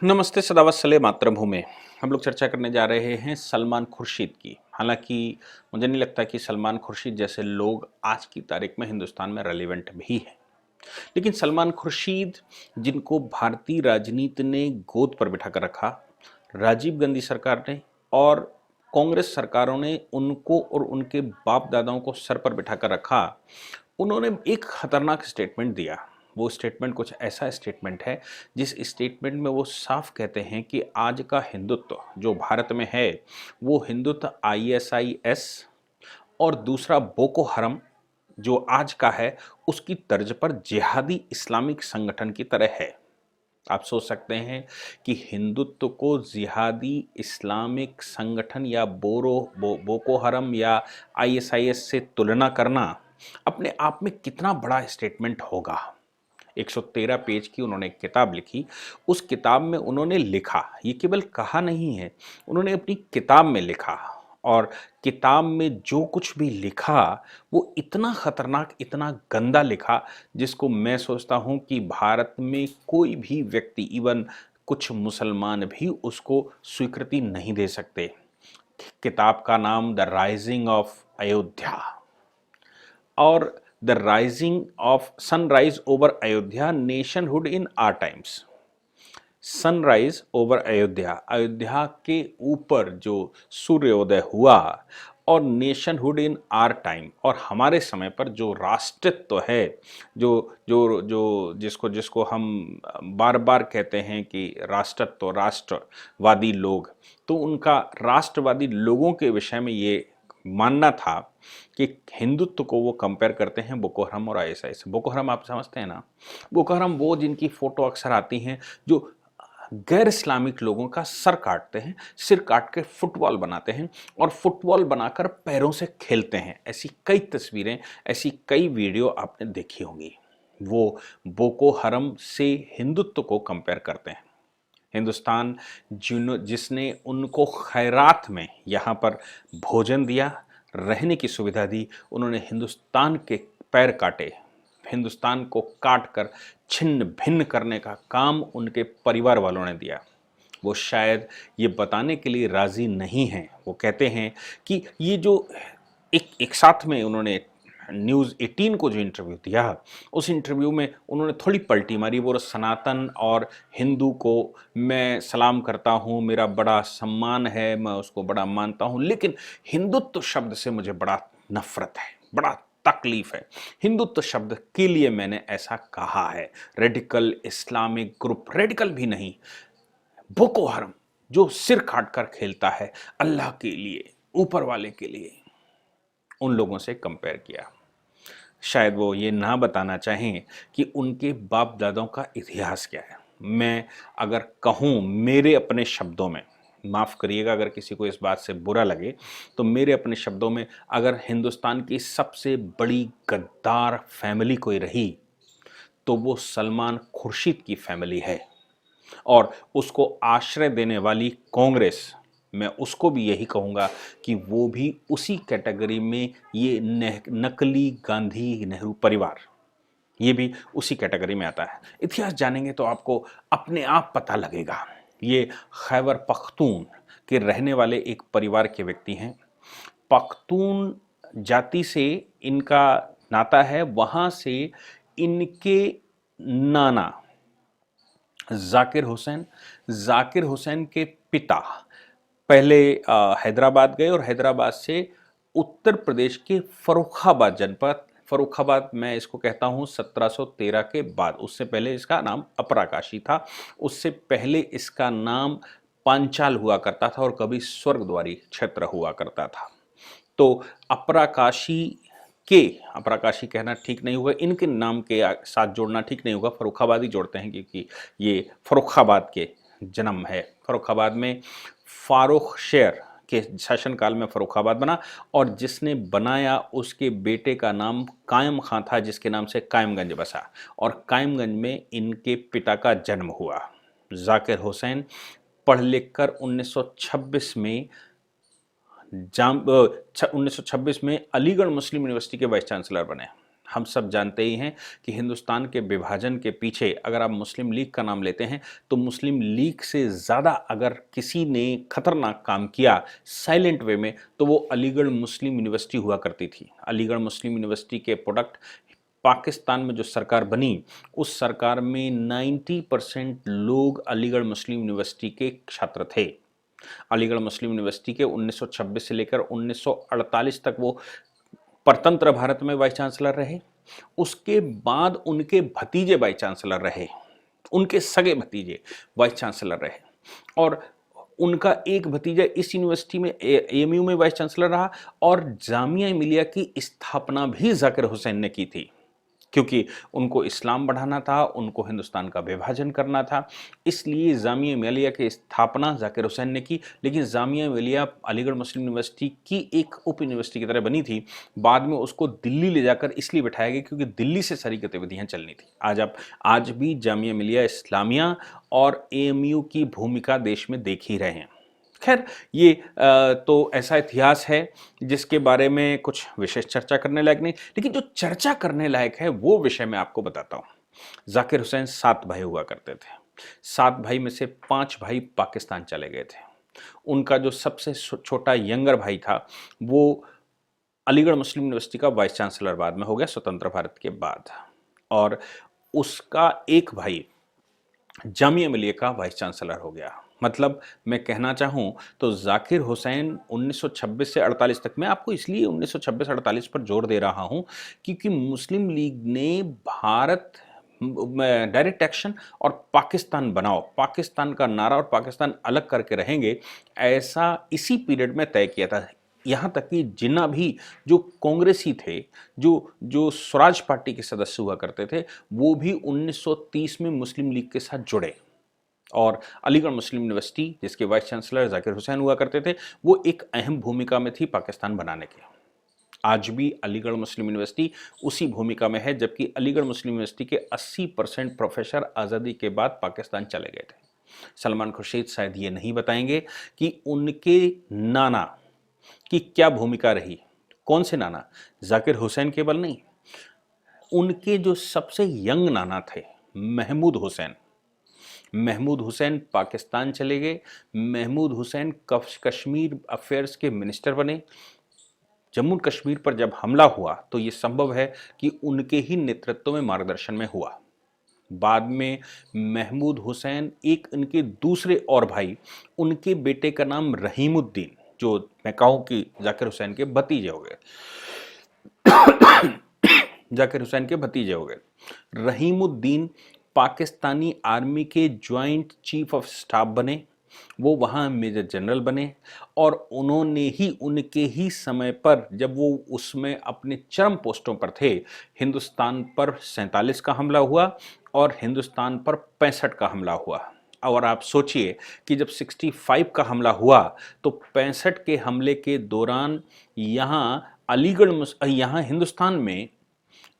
नमस्ते सदावत सले मातृभूमि। हम लोग चर्चा करने जा रहे हैं सलमान खुर्शीद की। हालांकि मुझे नहीं लगता कि सलमान खुर्शीद जैसे लोग आज की तारीख में हिंदुस्तान में रेलेवेंट भी हैं। लेकिन सलमान खुर्शीद जिनको भारतीय राजनीति ने गोद पर बिठा कर रखा, राजीव गांधी सरकार ने और कांग्रेस सरकारों ने उनको और उनके बाप दादाओं को सर पर बिठा कर रखा, उन्होंने एक खतरनाक स्टेटमेंट दिया। वो स्टेटमेंट कुछ ऐसा स्टेटमेंट है जिस स्टेटमेंट में वो साफ कहते हैं कि आज का हिंदुत्व जो भारत में है वो हिंदुत्व आईएसआईएस और दूसरा बोको हरम जो आज का है उसकी तर्ज पर जिहादी इस्लामिक संगठन की तरह है। आप सोच सकते हैं कि हिंदुत्व को जिहादी इस्लामिक संगठन या बोको हरम या आईएसआईएस से तुलना करना अपने आप में कितना बड़ा स्टेटमेंट होगा। 113 पेज की उन्होंने एक किताब लिखी। उस किताब में उन्होंने लिखा, ये केवल कहा नहीं है, उन्होंने अपनी किताब में लिखा और किताब में जो कुछ भी लिखा वो इतना खतरनाक, इतना गंदा लिखा जिसको मैं सोचता हूँ कि भारत में कोई भी व्यक्ति, इवन कुछ मुसलमान भी उसको स्वीकृति नहीं दे सकते। किताब का नाम द राइजिंग ऑफ अयोध्या और the rising of sunrise over Ayodhya, nationhood in are times. Sunrise over Ayodhya, Ayodhya के ऊपर जो सूर्योदय हुआ, और नेशनहुड इन आर टाइम, और हमारे समय पर जो राष्ट्रत्व है, जो जो जो जिसको जिसको हम बार बार कहते हैं कि राष्ट्रत्व, राष्ट्रवादी लोग, तो उनका राष्ट्रवादी लोगों के विषय में ये मानना था कि हिंदुत्व को वो कंपेयर करते हैं बोको हराम और आईएसआई से। बोको हराम आप समझते हैं ना, बोको हराम वो जिनकी फोटो अक्सर आती हैं जो गैर इस्लामिक लोगों का सर काटते हैं, सिर काट के फुटबॉल बनाते हैं और फुटबॉल बनाकर पैरों से खेलते हैं। ऐसी कई तस्वीरें, ऐसी कई वीडियो आपने देखी होंगी। वो बोको हरम से हिंदुत्व को कंपेयर करते हैं। हिंदुस्तान जिसने उनको खैरात में यहाँ पर भोजन दिया, रहने की सुविधा दी, उन्होंने हिंदुस्तान के पैर काटे, हिंदुस्तान को काट कर छिन्न भिन्न करने का काम उनके परिवार वालों ने दिया। वो शायद ये बताने के लिए राज़ी नहीं हैं। वो कहते हैं कि ये जो एक साथ में उन्होंने न्यूज़ 18 को जो इंटरव्यू दिया, उस इंटरव्यू में उन्होंने थोड़ी पलटी मारी। वो सनातन और हिंदू को मैं सलाम करता हूँ, मेरा बड़ा सम्मान है, मैं उसको बड़ा मानता हूँ, लेकिन हिंदुत्व शब्द से मुझे बड़ा नफरत है, बड़ा तकलीफ है। हिंदुत्व शब्द के लिए मैंने ऐसा कहा है। रेडिकल इस्लामिक ग्रुप, रेडिकल भी नहीं, बोको हरम जो सिर काट कर खेलता है अल्लाह के लिए, ऊपर वाले के लिए, उन लोगों से कंपेयर किया। शायद वो ये ना बताना चाहें कि उनके बाप दादाओं का इतिहास क्या है। मैं अगर कहूँ मेरे अपने शब्दों में, माफ़ करिएगा अगर किसी को इस बात से बुरा लगे, तो मेरे अपने शब्दों में अगर हिंदुस्तान की सबसे बड़ी गद्दार फैमिली कोई रही तो वो सलमान खुर्शीद की फैमिली है। और उसको आश्रय देने वाली कांग्रेस, मैं उसको भी यही कहूँगा कि वो भी उसी कैटेगरी में, ये नकली गांधी नेहरू परिवार, ये भी उसी कैटेगरी में आता है। इतिहास जानेंगे तो आपको अपने आप पता लगेगा। ये खैबर पख्तून के रहने वाले एक परिवार के व्यक्ति हैं। पख्तून जाति से इनका नाता है, वहाँ से इनके नाना जाकिर हुसैन के पिता पहले हैदराबाद गए और हैदराबाद से उत्तर प्रदेश के फर्रुखाबाद जनपद, फर्रुखाबाद मैं इसको कहता हूँ 1713 के बाद, उससे पहले इसका नाम अपराकाशी था, उससे पहले इसका नाम पांचाल हुआ करता था और कभी स्वर्गद्वारी क्षेत्र हुआ करता था। तो अपराकाशी के, अपराकाशी कहना ठीक नहीं होगा, इनके नाम के साथ जोड़ना ठीक नहीं होगा, फर्रुखाबाद ही जोड़ते हैं क्योंकि ये फर्रुखाबाद के जन्म है। फर्रुखाबाद में फारूक शेर के शासनकाल में फर्रुखाबाद बना और जिसने बनाया उसके बेटे का नाम कायम खां था, जिसके नाम से कायमगंज बसा और कायमगंज में इनके पिता का जन्म हुआ। जाकिर हुसैन पढ़ लिख कर 1926 में 1926 में अलीगढ़ मुस्लिम यूनिवर्सिटी के वाइस चांसलर बने। हम सब जानते ही हैं कि हिंदुस्तान के विभाजन के पीछे अगर आप मुस्लिम लीग का नाम लेते हैं तो मुस्लिम लीग से ज़्यादा अगर किसी ने खतरनाक काम किया साइलेंट वे में तो वो अलीगढ़ मुस्लिम यूनिवर्सिटी हुआ करती थी। अलीगढ़ मुस्लिम यूनिवर्सिटी के प्रोडक्ट पाकिस्तान में जो सरकार बनी उस सरकार में 90% लोग अलीगढ़ मुस्लिम यूनिवर्सिटी के छात्र थे। अलीगढ़ मुस्लिम यूनिवर्सिटी के 1926 से लेकर 1948 तक वो परतंत्र भारत में वाइस चांसलर रहे। उसके बाद उनके भतीजे वाइस चांसलर रहे, उनके सगे भतीजे वाइस चांसलर रहे और उनका एक भतीजा इस यूनिवर्सिटी में एएमयू में वाइस चांसलर रहा और जामिया मिलिया की स्थापना भी जाकिर हुसैन ने की थी, क्योंकि उनको इस्लाम बढ़ाना था, उनको हिंदुस्तान का विभाजन करना था, इसलिए जामिया मिलिया की स्थापना जाकिर हुसैन ने की। लेकिन जामिया मिलिया अलीगढ़ मुस्लिम यूनिवर्सिटी की एक उप यूनिवर्सिटी की तरह बनी थी। बाद में उसको दिल्ली ले जाकर इसलिए बैठाया गया क्योंकि दिल्ली से सारी गतिविधियां चलनी थी। आज भी जामिया मिलिया इस्लामिया और एएमयू की भूमिका देश में देख ही रहे हैं। खैर ये तो ऐसा इतिहास है जिसके बारे में कुछ विशेष चर्चा करने लायक नहीं, लेकिन जो चर्चा करने लायक है वो विषय मैं आपको बताता हूं। जाकिर हुसैन 7 भाई हुआ करते थे। 7 भाई में से 5 भाई पाकिस्तान चले गए थे। उनका जो सबसे छोटा यंगर भाई था वो अलीगढ़ मुस्लिम यूनिवर्सिटी का वाइस चांसलर बाद में हो गया स्वतंत्र भारत के बाद, और उसका एक भाई जामिया मिलिया का वाइस चांसलर हो गया। मतलब मैं कहना चाहूं तो जाकिर हुसैन 1926 से 48 तक, मैं आपको इसलिए 1926-48 पर जोर दे रहा हूं क्योंकि मुस्लिम लीग ने भारत डायरेक्ट एक्शन और पाकिस्तान बनाओ, पाकिस्तान का नारा और पाकिस्तान अलग करके रहेंगे, ऐसा इसी पीरियड में तय किया था। यहाँ तक कि जिन्ना भी जो कांग्रेसी थे, जो स्वराज पार्टी के सदस्य हुआ करते थे, वो भी 1930 में मुस्लिम लीग के साथ जुड़े और अलीगढ़ मुस्लिम यूनिवर्सिटी जिसके वाइस चांसलर जाकिर हुसैन हुआ करते थे वो एक अहम भूमिका में थी पाकिस्तान बनाने के। आज भी अलीगढ़ मुस्लिम यूनिवर्सिटी उसी भूमिका में है, जबकि अलीगढ़ मुस्लिम यूनिवर्सिटी के 80% प्रोफेसर आज़ादी के बाद पाकिस्तान चले गए थे। सलमान खुर्शीद शायद ये नहीं बताएंगे कि उनके नाना की क्या भूमिका रही। कौन से नाना? जाकिर हुसैन केवल नहीं, उनके जो सबसे यंग नाना थे महमूद हुसैन, महमूद हुसैन पाकिस्तान चले गए। महमूद हुसैन कश्मीर अफेयर्स के मिनिस्टर बने। जम्मू कश्मीर पर जब हमला हुआ तो ये संभव है कि उनके ही नेतृत्व में मार्गदर्शन में हुआ। बाद में महमूद हुसैन एक इनके दूसरे और भाई, उनके बेटे का नाम रहीमुद्दीन, जो मैं कहूँ कि जाकिर हुसैन के भतीजे हो गए, जाकिर हुसैन के भतीजे हो गए। रहीमुद्दीन पाकिस्तानी आर्मी के ज्वाइंट चीफ ऑफ स्टाफ बने, वो वहाँ मेजर जनरल बने और उन्होंने ही उनके ही समय पर जब वो उसमें अपने चरम पोस्टों पर थे, हिंदुस्तान पर 47 का हमला हुआ और हिंदुस्तान पर 65 का हमला हुआ। और आप सोचिए कि जब 65 का हमला हुआ तो 65 के हमले के दौरान यहाँ यहाँ हिंदुस्तान में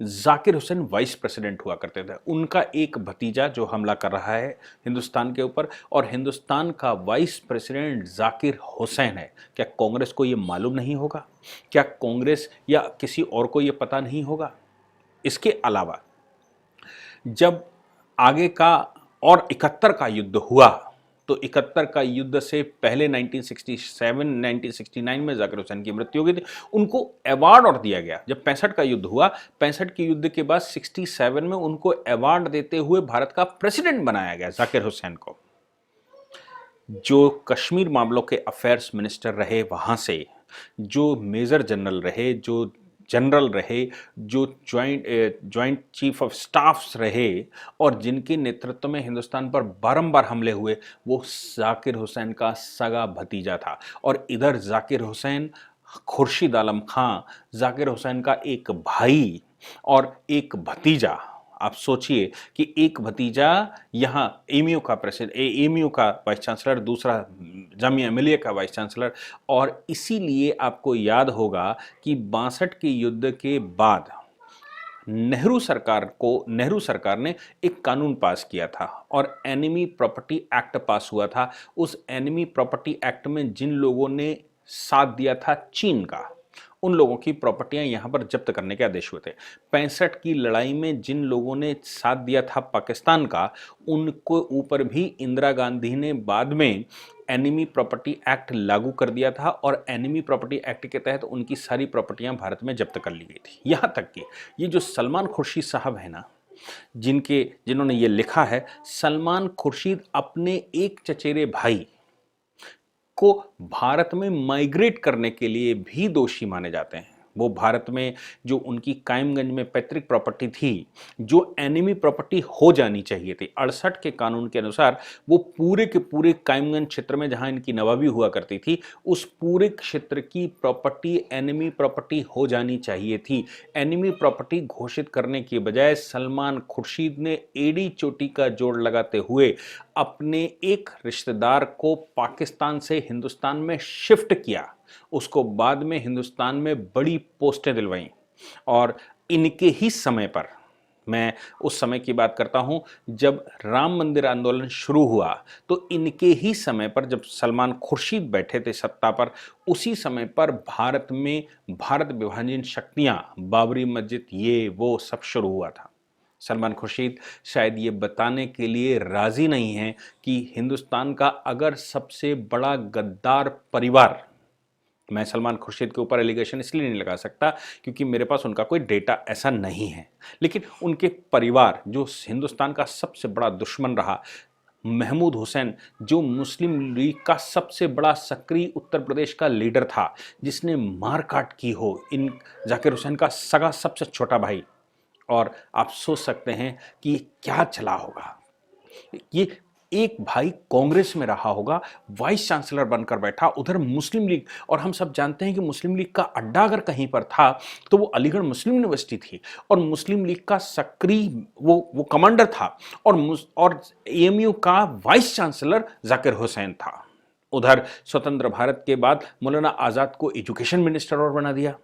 जाकिर हुसैन वाइस प्रेसिडेंट हुआ करते थे। उनका एक भतीजा जो हमला कर रहा है हिंदुस्तान के ऊपर, और हिंदुस्तान का वाइस प्रेसिडेंट जाकिर हुसैन है। क्या कांग्रेस को ये मालूम नहीं होगा? क्या कांग्रेस या किसी और को ये पता नहीं होगा? इसके अलावा जब आगे का और 71 का युद्ध हुआ तो 71 का युद्ध से पहले 1967-1969 में जाकिर हुसैन की मृत्यु हो गई थी। उनको अवार्ड और दिया गया। जब 65 का युद्ध हुआ, 65 के युद्ध के बाद 67 में उनको अवार्ड देते हुए भारत का प्रेसिडेंट बनाया गया जाकिर हुसैन को। जो कश्मीर मामलों के अफेयर्स मिनिस्टर रहे वहां से, जो मेजर जनरल रहे, जो जनरल रहे, जो ज्वाइंट चीफ ऑफ स्टाफ्स रहे और जिनके नेतृत्व में हिंदुस्तान पर बारंबार हमले हुए, वो जाकिर हुसैन का सगा भतीजा था। और इधर जाकिर हुसैन, खुर्शीद आलम खां, जाकिर हुसैन का एक भाई और एक भतीजा। आप सोचिए कि एक भतीजा यहाँ एमयू का प्रेसिडेंट, एमयू का वाइस चांसलर, दूसरा जामिया मिलिया का वाइस चांसलर। और इसीलिए आपको याद होगा कि 62 के युद्ध के बाद नेहरू सरकार ने एक कानून पास किया था और एनिमी प्रॉपर्टी एक्ट पास हुआ था। उस एनिमी प्रॉपर्टी एक्ट में जिन लोगों ने साथ दिया था चीन का, उन लोगों की प्रॉपर्टियां यहां पर जब्त करने के आदेश हुए थे। 65 की लड़ाई में जिन लोगों ने साथ दिया था पाकिस्तान का, उनको ऊपर भी इंदिरा गांधी ने बाद में एनिमी प्रॉपर्टी एक्ट लागू कर दिया था और एनिमी प्रॉपर्टी एक्ट के तहत उनकी सारी प्रॉपर्टियां भारत में जब्त कर ली गई थी। यहां तक कि ये जो सलमान खुर्शीद साहब है ना, जिन्होंने ये लिखा है, सलमान खुर्शीद अपने एक चचेरे भाई को भारत में माइग्रेट करने के लिए भी दोषी माने जाते हैं। वो भारत में जो उनकी कायमगंज में पैतृक प्रॉपर्टी थी, जो एनिमी प्रॉपर्टी हो जानी चाहिए थी 68 के कानून के अनुसार, वो पूरे के पूरे कायमगंज क्षेत्र में जहां इनकी नवाबी हुआ करती थी, उस पूरे क्षेत्र की प्रॉपर्टी एनिमी प्रॉपर्टी हो जानी चाहिए थी। एनिमी प्रॉपर्टी घोषित करने के बजाय सलमान खुर्शीद ने एड़ी चोटी का जोड़ लगाते हुए अपने एक रिश्तेदार को पाकिस्तान से हिंदुस्तान में शिफ्ट किया, उसको बाद में हिंदुस्तान में बड़ी पोस्टें दिलवाईं। और इनके ही समय पर, मैं उस समय की बात करता हूं जब राम मंदिर आंदोलन शुरू हुआ, तो इनके ही समय पर जब सलमान खुर्शीद बैठे थे सत्ता पर, उसी समय पर भारत में भारत विभाजन शक्तियां, बाबरी मस्जिद, ये वो सब शुरू हुआ था। सलमान खुर्शीद शायद ये बताने के लिए राजी नहीं हैं कि हिंदुस्तान का अगर सबसे बड़ा गद्दार परिवार, मैं सलमान खुर्शीद के ऊपर एलिगेशन इसलिए नहीं लगा सकता क्योंकि मेरे पास उनका कोई डेटा ऐसा नहीं है, लेकिन उनके परिवार जो हिंदुस्तान का सबसे बड़ा दुश्मन रहा, महमूद हुसैन जो मुस्लिम लीग का सबसे बड़ा सक्रिय उत्तर प्रदेश का लीडर था, जिसने मारकाट की हो इन जाकिर हुसैन का सगा सबसे छोटा भाई, और आप सोच सकते हैं कि क्या चला होगा। ये एक भाई कांग्रेस में रहा होगा, वाइस चांसलर बनकर बैठा, उधर मुस्लिम लीग, और हम सब जानते हैं कि मुस्लिम लीग का अड्डा अगर कहीं पर था तो वो अलीगढ़ मुस्लिम यूनिवर्सिटी थी, और मुस्लिम लीग का सक्रिय वो कमांडर था, और एएमयू का वाइस चांसलर जाकिर हुसैन था। उधर स्वतंत्र भारत के बाद मौलाना आज़ाद को एजुकेशन मिनिस्टर और बना दिया,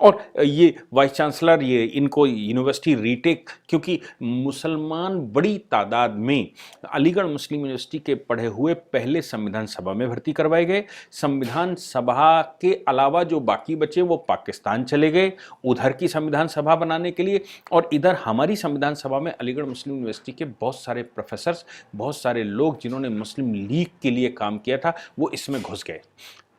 और ये वाइस चांसलर, ये इनको यूनिवर्सिटी रीटेक, क्योंकि मुसलमान बड़ी तादाद में अलीगढ़ मुस्लिम यूनिवर्सिटी के पढ़े हुए पहले संविधान सभा में भर्ती करवाए गए। संविधान सभा के अलावा जो बाकी बचे वो पाकिस्तान चले गए उधर की संविधान सभा बनाने के लिए, और इधर हमारी संविधान सभा में अलीगढ़ मुस्लिम यूनिवर्सिटी के बहुत सारे प्रोफेसर्स, बहुत सारे लोग जिन्होंने मुस्लिम लीग के लिए काम किया था, वो इसमें घुस गए।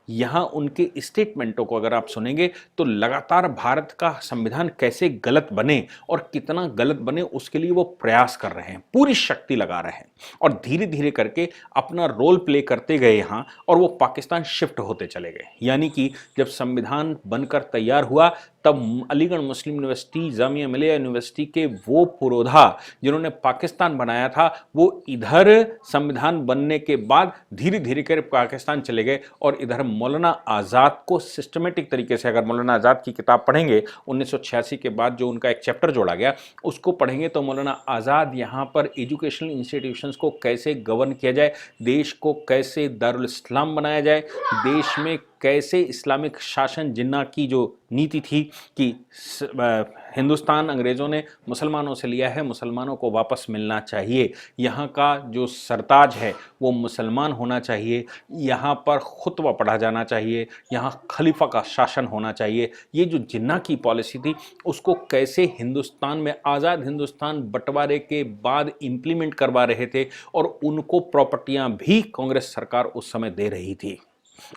यहाँ उनके स्टेटमेंटों को अगर आप सुनेंगे तो लगातार भारत का संविधान कैसे गलत बने और कितना गलत बने उसके लिए वो प्रयास कर रहे हैं, पूरी शक्ति लगा रहे हैं, और धीरे धीरे करके अपना रोल प्ले करते गए यहाँ, और वो पाकिस्तान शिफ्ट होते चले गए। यानी कि जब संविधान बनकर तैयार हुआ तब अलीगढ़ मुस्लिम यूनिवर्सिटी, जामिया मिलिया यूनिवर्सिटी के वो पुरोधा जिन्होंने पाकिस्तान बनाया था, वो इधर संविधान बनने के बाद धीरे धीरे कर पाकिस्तान चले गए, और इधर मौलाना आज़ाद को सिस्टमेटिक तरीके से, अगर मौलाना आज़ाद की किताब पढ़ेंगे 1986 के बाद जो उनका एक चैप्टर जोड़ा गया उसको पढ़ेंगे तो मौलाना आज़ाद यहाँ पर एजुकेशनल इंस्टीट्यूशंस को कैसे गवर्न किया जाए, देश को कैसे दारुल इस्लाम बनाया जाए, देश में कैसे इस्लामिक शासन जिन्ना की जो नीति थी कि हिंदुस्तान अंग्रेज़ों ने मुसलमानों से लिया है, मुसलमानों को वापस मिलना चाहिए, यहाँ का जो सरताज है वो मुसलमान होना चाहिए, यहाँ पर खुतबा पढ़ा जाना चाहिए, यहाँ खलीफा का शासन होना चाहिए, ये जो जिन्ना की पॉलिसी थी उसको कैसे हिंदुस्तान में आज़ाद हिंदुस्तान बंटवारे के बाद इम्प्लीमेंट करवा रहे थे, और उनको प्रॉपर्टियाँ भी कांग्रेस सरकार उस समय दे रही थी।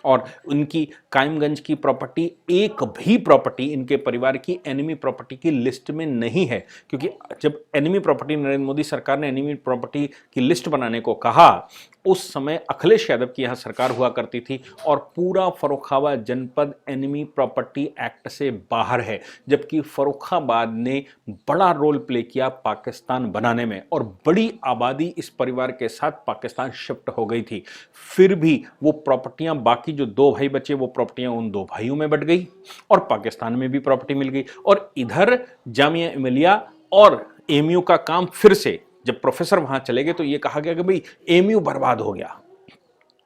और उनकी कायमगंज की प्रॉपर्टी, एक भी प्रॉपर्टी इनके परिवार की एनिमी प्रॉपर्टी की लिस्ट में नहीं है, क्योंकि जब एनिमी प्रॉपर्टी, नरेंद्र मोदी सरकार ने एनिमी प्रॉपर्टी की लिस्ट बनाने को कहा, उस समय अखिलेश यादव की यहाँ सरकार हुआ करती थी, और पूरा फर्रुखाबाद जनपद एनिमी प्रॉपर्टी एक्ट से बाहर है, जबकि फर्रुखाबाद ने बड़ा रोल प्ले किया पाकिस्तान बनाने में, और बड़ी आबादी इस परिवार के साथ पाकिस्तान शिफ्ट हो गई थी। फिर भी वो प्रॉपर्टियां, बाकी जो दो भाई बचे वो प्रॉपर्टियां उन दो भाइयों में बट गई, और पाकिस्तान में भी प्रॉपर्टी मिल गई, और इधर जामिया मिलिया और एएमयू का काम फिर से, जब प्रोफेसर वहां चले गए तो ये कहा गया कि भाई एएमयू बर्बाद हो गया,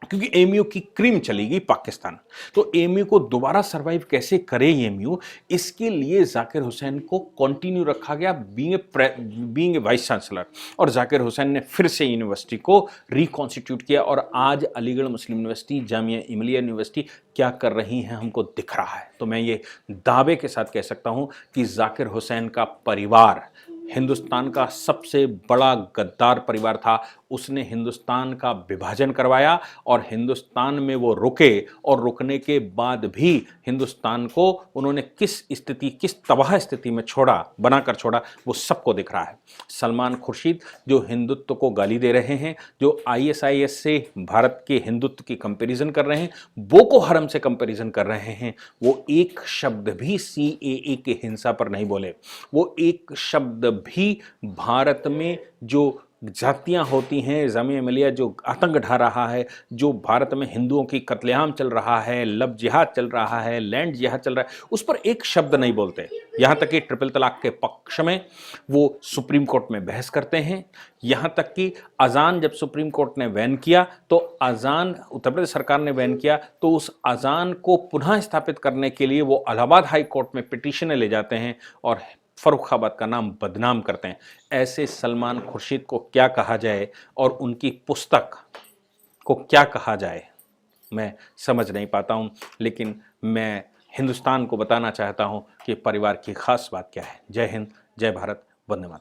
क्योंकि एमयू की क्रीम चली गई पाकिस्तान। तो एमयू को दोबारा सर्वाइव कैसे करे एमयू, इसके लिए जाकिर हुसैन को कंटिन्यू रखा गया बीइंग ए वाइस चांसलर, और जाकिर हुसैन ने फिर से यूनिवर्सिटी को रिकॉन्स्टिट्यूट किया। और आज अलीगढ़ मुस्लिम यूनिवर्सिटी, जामिया मिलिया यूनिवर्सिटी क्या कर रही हैं हमको दिख रहा है। तो मैं ये दावे के साथ कह सकता हूं कि जाकिर हुसैन का परिवार हिंदुस्तान का सबसे बड़ा गद्दार परिवार था। उसने हिंदुस्तान का विभाजन करवाया और हिंदुस्तान में वो रुके, और रुकने के बाद भी हिंदुस्तान को उन्होंने किस स्थिति, किस तबाह स्थिति में छोड़ा, बनाकर छोड़ा, वो सबको दिख रहा है। सलमान खुर्शीद जो हिंदुत्व को गाली दे रहे हैं, जो आईएसआईएस से भारत के हिंदुत्व की कंपैरिजन कर रहे हैं, बोको हरम से कंपैरिजन कर रहे हैं, वो एक शब्द भी सीएए के हिंसा पर नहीं बोले। वो एक शब्द भी भारत में जो जातियां होती हैं, जामिया मिलिया जो आतंक ढा रहा है, जो भारत में हिंदुओं की कत्लेआम चल रहा है, लव जिहाद चल रहा है, लैंड जिहाद चल रहा है, उस पर एक शब्द नहीं बोलते। यहां तक कि ट्रिपल तलाक के पक्ष में वो सुप्रीम कोर्ट में बहस करते हैं। यहां तक कि अजान जब सुप्रीम कोर्ट ने बैन किया, तो अजान उत्तर प्रदेश सरकार ने बैन किया, तो उस अजान को पुनः स्थापित करने के लिए वो इलाहाबाद हाई कोर्ट में पिटीशनें ले जाते हैं और फर्रुखाबाद का नाम बदनाम करते हैं। ऐसे सलमान खुर्शीद को क्या कहा जाए और उनकी पुस्तक को क्या कहा जाए, मैं समझ नहीं पाता हूं। लेकिन मैं हिंदुस्तान को बताना चाहता हूं कि परिवार की खास बात क्या है। जय हिंद, जय भारत, वंदे मातरम।